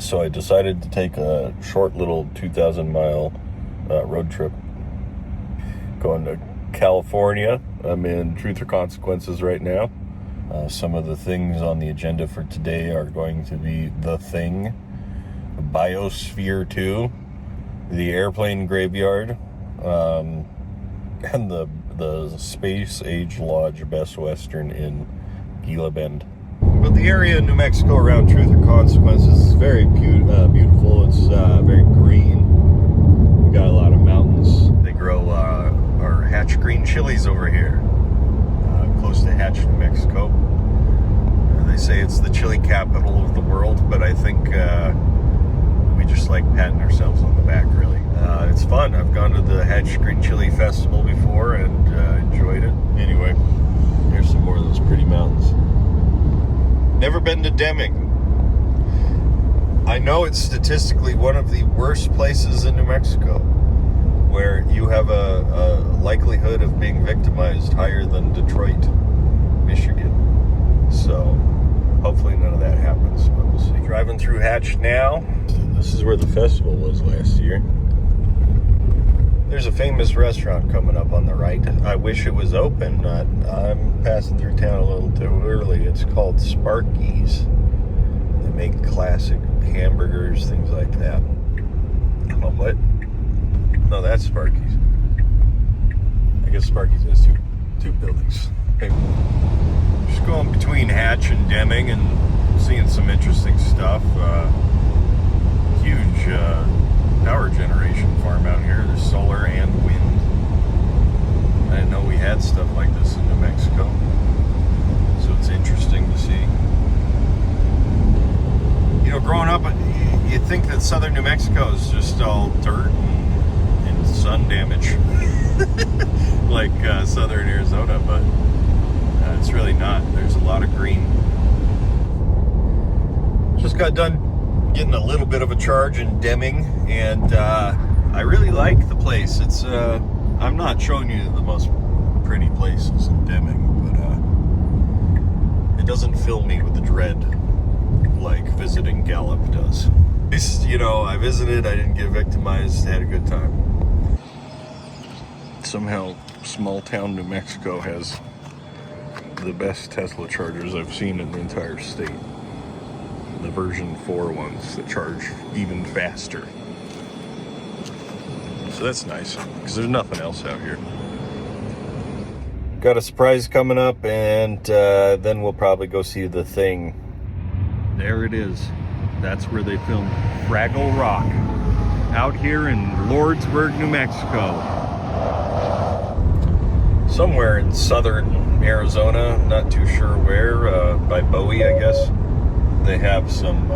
So I decided to take a short little 2,000-mile road trip going to California. I'm in Truth or Consequences right now. Some of the things on the agenda for today are going to be The Thing, Biosphere 2, the Airplane Graveyard, and the Space Age Lodge Best Western in Gila Bend. But the area in New Mexico around Truth or Consequences is very beautiful. It's very green. We got a lot of mountains. They grow our Hatch green chilies over here, close to Hatch, New Mexico. They say it's the chili capital of the world, but I think we just like patting ourselves on the back, really. It's fun. I've gone to the Hatch Green Chili Festival before and enjoyed it. Anyway, here's some more of those pretty mountains. Never been to Deming. I know it's statistically one of the worst places in New Mexico, where you have a likelihood of being victimized higher than Detroit, Michigan. So hopefully none of that happens, but we'll see. Driving through Hatch now. This is where the festival was last year. There's a famous restaurant coming up on the right. I wish it was open. I'm passing through town a little too early. It's called Sparky's. They make classic hamburgers, things like that. Oh, what? No, that's Sparky's. I guess Sparky's has two buildings. Okay. Just going between Hatch and Deming and seeing some interesting stuff. Huge power generation farm out here. There's solar and wind. I didn't know we had stuff like this in New Mexico, so it's interesting to see. You know, growing up, you'd think that southern New Mexico is just all dirt and sun damage, like southern Arizona, but it's really not. There's a lot of green. Just got done getting a little bit of a charge in Deming, and I really like the place. It's I'm not showing you the most pretty places in Deming, but it doesn't fill me with the dread like visiting Gallup does. At least, you know, I visited, I didn't get victimized, had a good time. Somehow small town New Mexico has the best Tesla chargers I've seen in the entire state. The version 4 ones that charge even faster. So that's nice, because there's nothing else out here. Got a surprise coming up, and then we'll probably go see The Thing. There it is. That's where they filmed Fraggle Rock, out here in Lordsburg, New Mexico. Somewhere in southern Arizona, not too sure where, by Bowie, I guess. They have some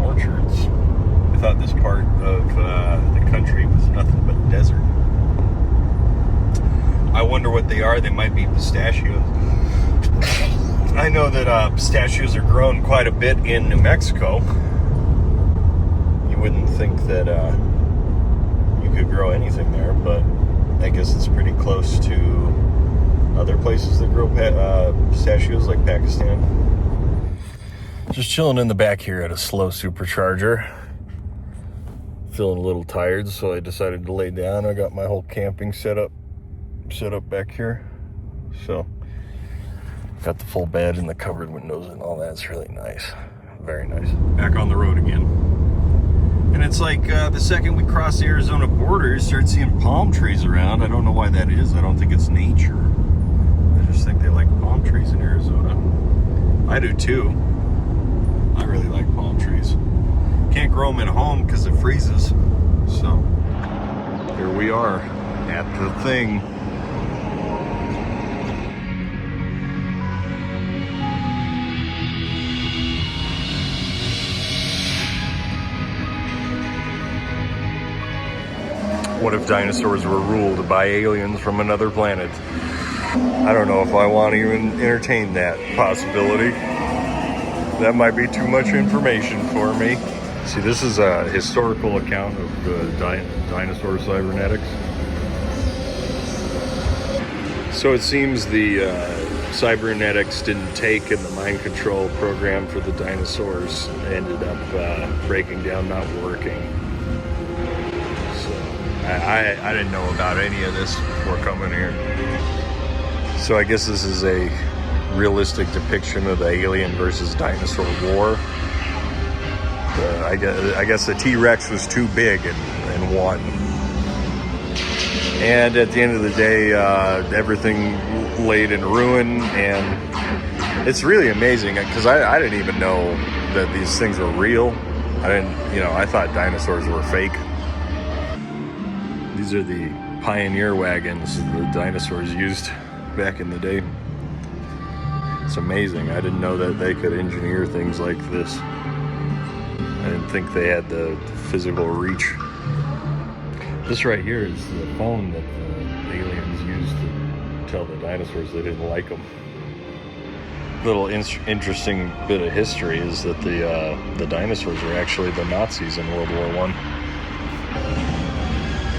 orchards. I thought this part of the country was nothing but desert. I wonder what they are. They might be pistachios. I know that pistachios are grown quite a bit in New Mexico. You wouldn't think that you could grow anything there, but I guess it's pretty close to other places that grow pistachios, like Pakistan. Just chilling in the back here at a slow supercharger. Feeling a little tired, so I decided to lay down. I got my whole camping setup back here. So, got the full bed and the covered windows and all that. It's really nice. Very nice. Back on the road again. And it's like the second we cross the Arizona border, you start seeing palm trees around. I don't know why that is. I don't think it's nature. I just think they like palm trees in Arizona. I do too. I really like palm trees. Can't grow them at home because it freezes. So, here we are at The Thing. What if dinosaurs were ruled by aliens from another planet? I don't know if I want to even entertain that possibility. That might be too much information for me. See, this is a historical account of the dinosaur cybernetics. So it seems the cybernetics didn't take in the mind control program for the dinosaurs ended up breaking down, not working. So I didn't know about any of this before coming here. So I guess this is a realistic depiction of the alien versus dinosaur war. I guess the T-Rex was too big and won. And at the end of the day, everything laid in ruin, and it's really amazing because I didn't even know that these things were real. I thought dinosaurs were fake. These are the pioneer wagons the dinosaurs used back in the day. It's amazing. I didn't know that they could engineer things like this. I didn't think they had the physical reach. This right here is the phone that the aliens used to tell the dinosaurs they didn't like them. Little interesting bit of history is that the dinosaurs were actually the Nazis in World War I.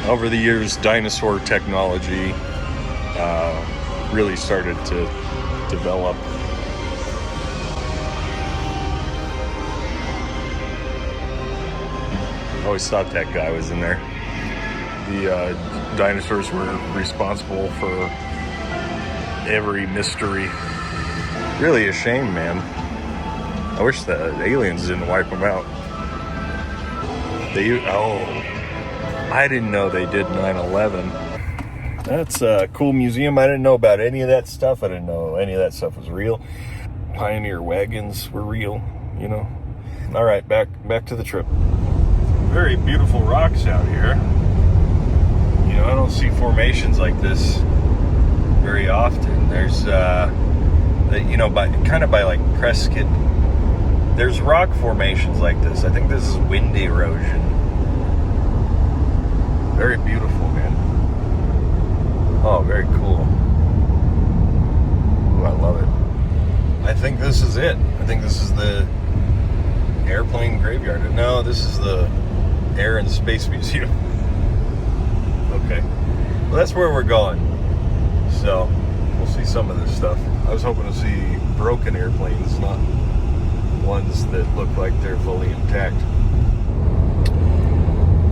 Over the years, dinosaur technology really started to develop. I always thought that guy was in there. The dinosaurs were responsible for every mystery. Really a shame, man. I wish the aliens didn't wipe them out. I didn't know they did 9/11. That's a cool museum. I didn't know about any of that stuff. I didn't know any of that stuff was real. Pioneer wagons were real, you know. All right, back to the trip. Very beautiful rocks out here. You know, I don't see formations like this very often. There's, by like Prescott, there's rock formations like this. I think this is wind erosion. Very beautiful, man. Oh, very cool. Ooh, I love it. I think this is it. I think this is the airplane graveyard. No, this is the Air and Space Museum. Okay. Well, that's where we're going. So, we'll see some of this stuff. I was hoping to see broken airplanes, not ones that look like they're fully intact.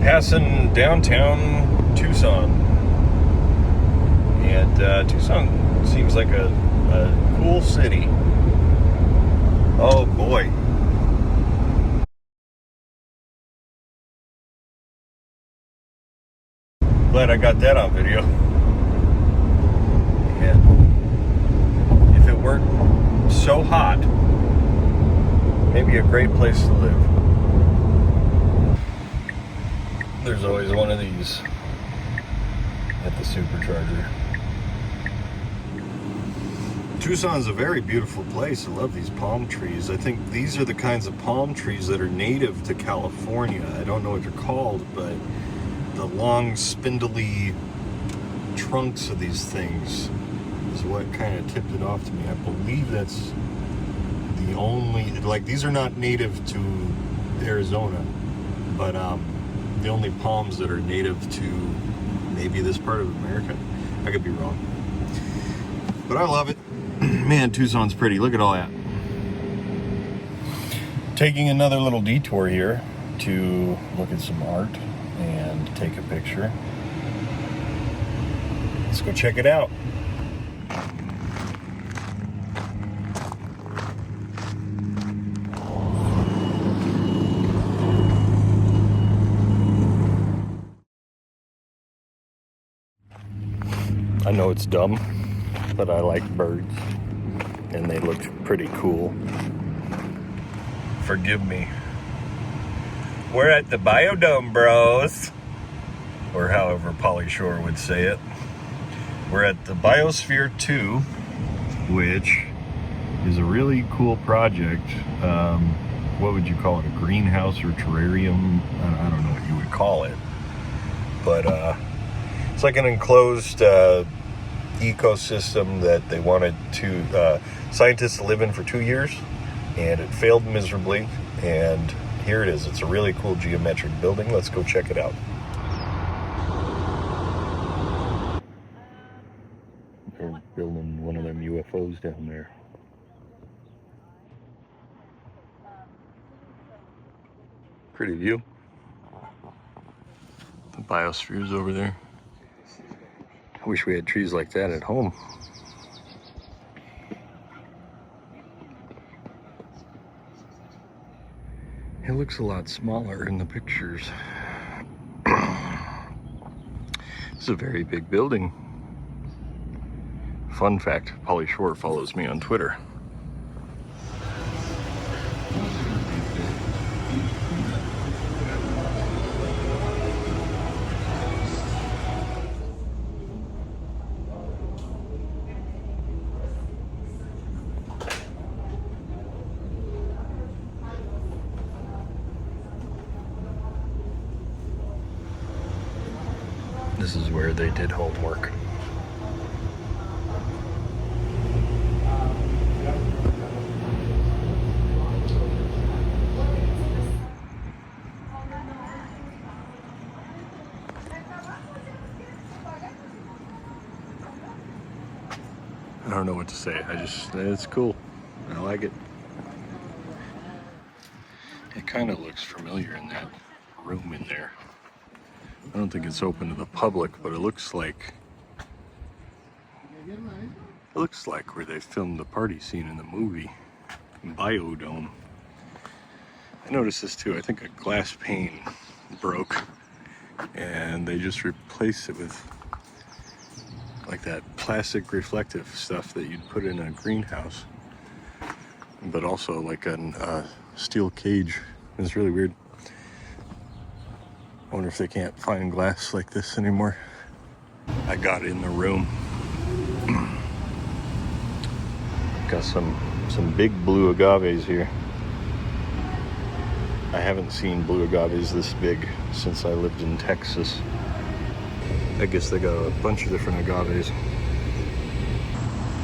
Passing downtown Tucson. And Tucson seems like a cool city. Oh boy. Glad I got that on video. And if it weren't so hot, maybe a great place to live. There's always one of these at the Supercharger. Tucson's a very beautiful place. I love these palm trees. I think these are the kinds of palm trees that are native to California. I don't know what they're called, but the long, spindly trunks of these things is what kind of tipped it off to me. I believe that's the only, like, these are not native to Arizona, but the only palms that are native to maybe this part of America. I could be wrong. But I love it. Man, Tucson's pretty. Look at all that. Taking another little detour here to look at some art and take a picture. Let's go check it out. I know it's dumb, but I like birds, and they looked pretty cool. Forgive me. We're at the Biodome, bros. Or however Pauly Shore would say it. We're at the Biosphere 2, which is a really cool project. What would you call it? A greenhouse or terrarium? I don't know what you would call it. But it's like an enclosed ecosystem that they wanted to scientists to live in for 2 years, and it failed miserably. And here it is. It's a really cool geometric building. Let's go check it out. They're building one of them UFOs. trees down there. Pretty view. The Biosphere is over there. I wish we had trees like that at home. It looks a lot smaller in the pictures. It's a very big building. Fun fact, Pauly Shore follows me on Twitter. This is where they did homework. I don't know what to say. It's cool. I like it. It kind of looks familiar in that room in there. I don't think it's open to the public, but it looks like where they filmed the party scene in the movie Biodome. I noticed this too. I think a glass pane broke and they just replaced it with like that plastic reflective stuff that you'd put in a greenhouse, but also like a steel cage. It's really weird. I wonder if they can't find glass like this anymore. I got in the room. Got some big blue agaves here. I haven't seen blue agaves this big since I lived in Texas. I guess they got a bunch of different agaves.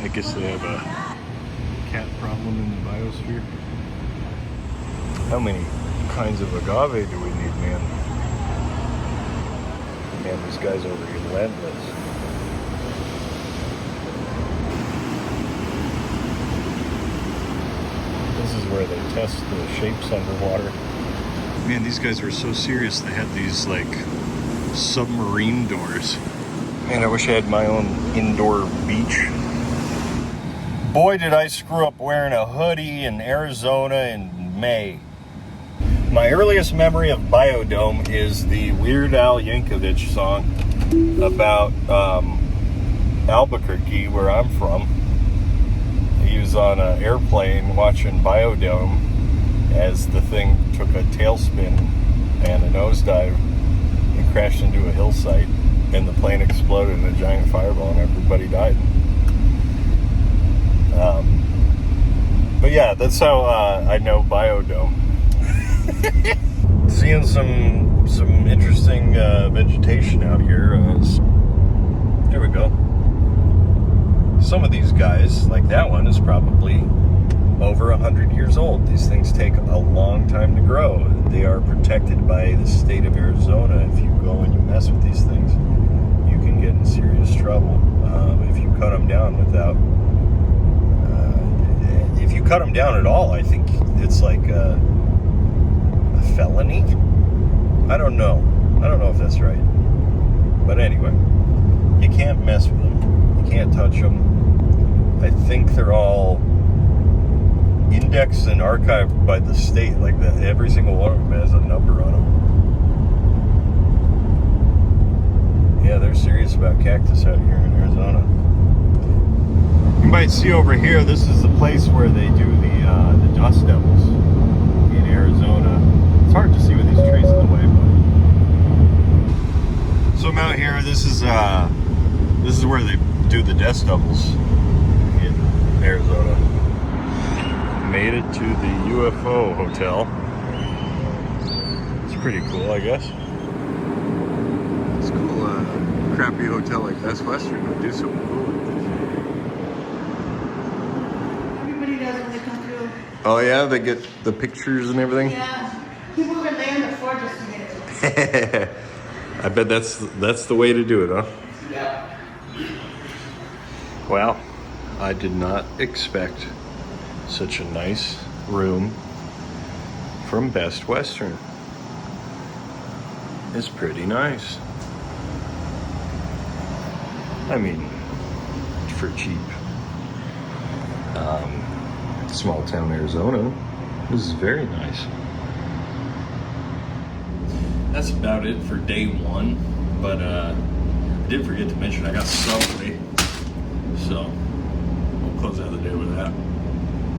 I guess they have a cat problem in the biosphere. How many kinds of agave do we need, man? Man, these guys are relentless. This is where they test the shapes underwater. Man, these guys were so serious. They had these like submarine doors. Man, I wish I had my own indoor beach. Boy, did I screw up wearing a hoodie in Arizona in May. My earliest memory of Biodome is the Weird Al Yankovic song about Albuquerque, where I'm from. He was on an airplane watching Biodome as the thing took a tailspin and a nosedive and crashed into a hillside, and the plane exploded in a giant fireball and everybody died. But yeah, that's how I know Biodome. Seeing some interesting vegetation out here. There we go. Some of these guys, like that one, is probably over 100 years old. These things take a long time to grow. They are protected by the state of Arizona. If you go and you mess with these things, you can get in serious trouble. If you cut them down without, if you cut them down at all, I think it's like a felony. I don't know if that's right. But anyway, you can't mess with them. You can't touch them. I think they're all indexed and archived by the state. Like that, every single one of them has a number on them. Yeah, they're serious about cactus out here in Arizona. You might see over here, this is the place where they do the dust devils in Arizona. It's hard to see with these trees in the way, but so I'm out here. This is where they do the dust devils in Arizona. Made it to the UFO hotel. It's pretty cool, I guess. It's cool. A crappy hotel like Best Western would do something cool like this. Everybody does when they come through. Oh yeah, they get the pictures and everything. Yeah, people can lay on the floor just to get it. I bet that's the way to do it, huh? Yeah. Well, I did not expect such a nice room from Best Western. It's pretty nice. I mean, for cheap. Small town Arizona. This is very nice. That's about it for day one, but I did forget to mention I got Subway, so we'll close out the day with that.